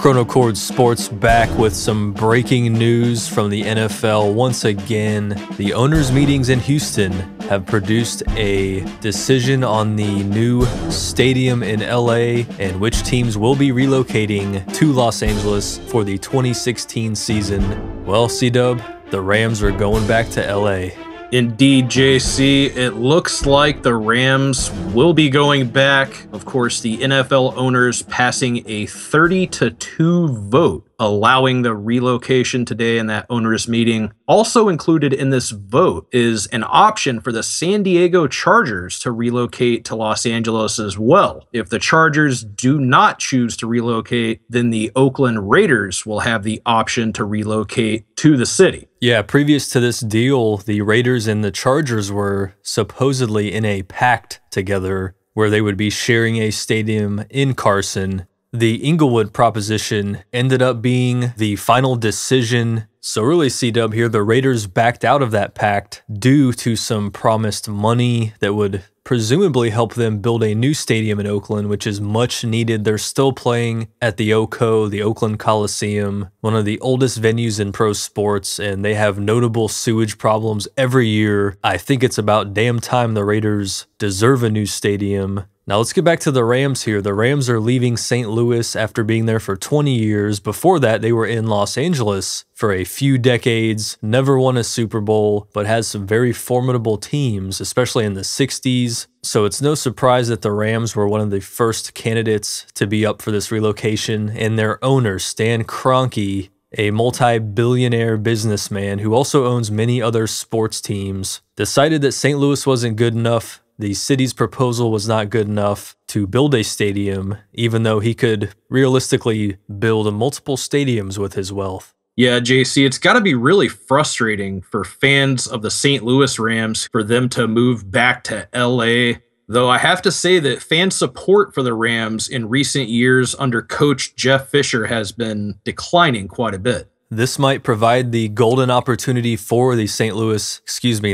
Chronochord Sports back with some breaking news from the NFL. Once again, the owners' meetings in Houston have produced a decision on the new stadium in LA and which teams will be relocating to Los Angeles for the 2016 season. Well, C-Dub, the Rams are going back to LA. Indeed, JC. It looks like the Rams will be going back. Of course, the NFL owners passing a 30-2 vote allowing the relocation today in that owners meeting. Also included in this vote is an option for the San Diego Chargers to relocate to Los Angeles as well. If the Chargers do not choose to relocate, then the Oakland Raiders will have the option to relocate to the city. Yeah, previous to this deal, the Raiders and the Chargers were supposedly in a pact together where they would be sharing a stadium in Carson. The Inglewood proposition ended up being the final decision. So really, C-Dub here, the Raiders backed out of that pact due to some promised money that would presumably help them build a new stadium in Oakland, which is much needed. They're still playing at the OCO, the Oakland Coliseum, one of the oldest venues in pro sports, and they have notable sewage problems every year. I think it's about damn time the Raiders deserve a new stadium. Now let's get back to the Rams here. The Rams are leaving St. Louis after being there for 20 years. Before that, they were in Los Angeles for a few decades, never won a Super Bowl, but has some very formidable teams, especially in the 60s. So it's no surprise that the Rams were one of the first candidates to be up for this relocation, and their owner, Stan Kroenke, a multi-billionaire businessman who also owns many other sports teams, decided that St. Louis wasn't good enough. The city's proposal was not good enough to build a stadium, even though he could realistically build multiple stadiums with his wealth. Yeah, JC, it's got to be really frustrating for fans of the St. Louis Rams for them to move back to LA. Though I have to say that fan support for the Rams in recent years under coach Jeff Fisher has been declining quite a bit. This might provide the golden opportunity for the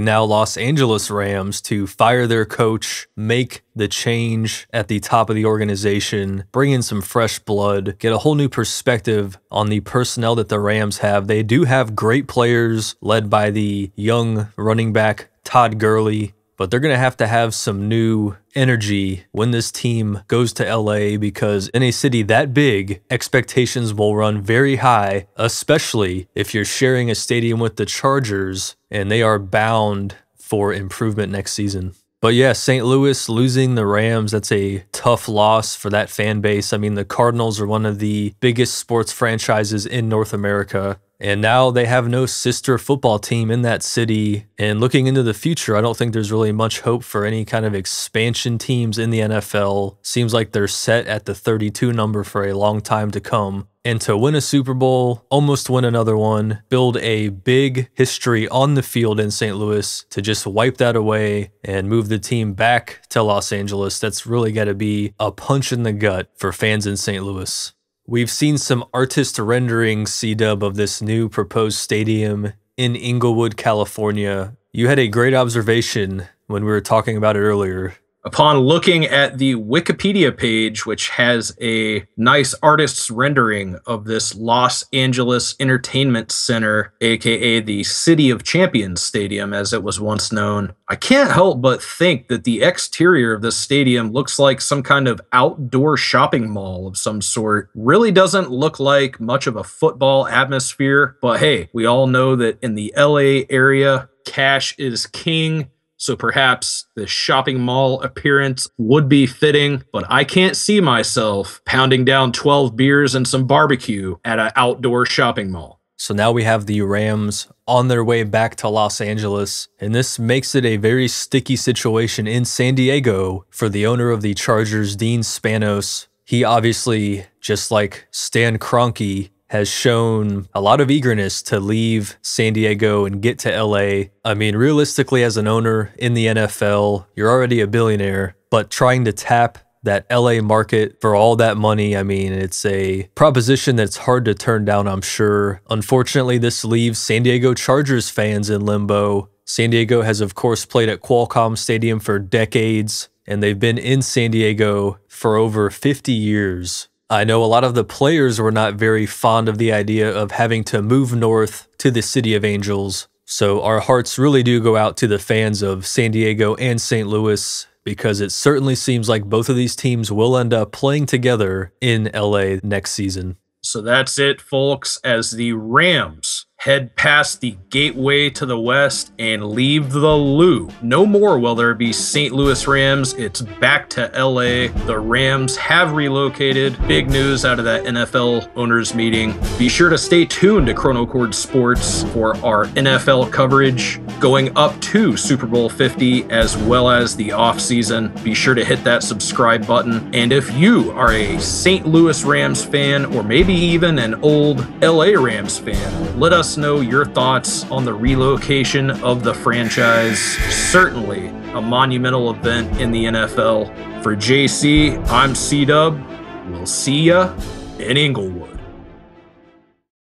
now Los Angeles Rams to fire their coach, make the change at the top of the organization, bring in some fresh blood, get a whole new perspective on the personnel that the Rams have. They do have great players led by the young running back Todd Gurley, but they're going to have some new energy when this team goes to LA, because in a city that big, expectations will run very high, especially if you're sharing a stadium with the Chargers, and they are bound for improvement next season. But yeah, St. Louis losing the Rams, that's a tough loss for that fan base. I mean, the Cardinals are one of the biggest sports franchises in North America, and now they have no sister football team in that city. And looking into the future, I don't think there's really much hope for any kind of expansion teams in the NFL. Seems like they're set at the 32 number for a long time to come. And to win a Super Bowl, almost win another one, build a big history on the field in St. Louis, to just wipe that away and move the team back to Los Angeles, that's really got to be a punch in the gut for fans in St. Louis. We've seen some artist renderings, C-Dub, of this new proposed stadium in Inglewood, California. You had a great observation when we were talking about it earlier. Upon looking at the Wikipedia page, which has a nice artist's rendering of this Los Angeles Entertainment Center, aka the City of Champions Stadium as it was once known, I can't help but think that the exterior of this stadium looks like some kind of outdoor shopping mall of some sort. Really doesn't look like much of a football atmosphere, but hey, we all know that in the LA area, cash is king. So perhaps the shopping mall appearance would be fitting, but I can't see myself pounding down 12 beers and some barbecue at an outdoor shopping mall. So now we have the Rams on their way back to Los Angeles, and this makes it a very sticky situation in San Diego for the owner of the Chargers, Dean Spanos. He obviously, just like Stan Kroenke, has shown a lot of eagerness to leave San Diego and get to LA. I mean, realistically, as an owner in the NFL, you're already a billionaire, but trying to tap that LA market for all that money, I mean, it's a proposition that's hard to turn down, I'm sure. Unfortunately, this leaves San Diego Chargers fans in limbo. San Diego has, of course, played at Qualcomm Stadium for decades, and they've been in San Diego for over 50 years. I know a lot of the players were not very fond of the idea of having to move north to the City of Angels. So our hearts really do go out to the fans of San Diego and St. Louis, because it certainly seems like both of these teams will end up playing together in LA next season. So that's it, folks, as the Rams head past the gateway to the west and leave the Lou. No more will there be St. Louis Rams. It's back to LA. The Rams have relocated. Big news out of that NFL owners meeting. Be sure to stay tuned to Chronochord Sports for our NFL coverage going up to Super Bowl 50 as well as the offseason. Be sure to hit that subscribe button. And if you are a St. Louis Rams fan, or maybe even an old LA Rams fan, let us know your thoughts on the relocation of the franchise. Certainly a monumental event in the NFL. For JC, I'm C-Dub. We'll see ya in Inglewood.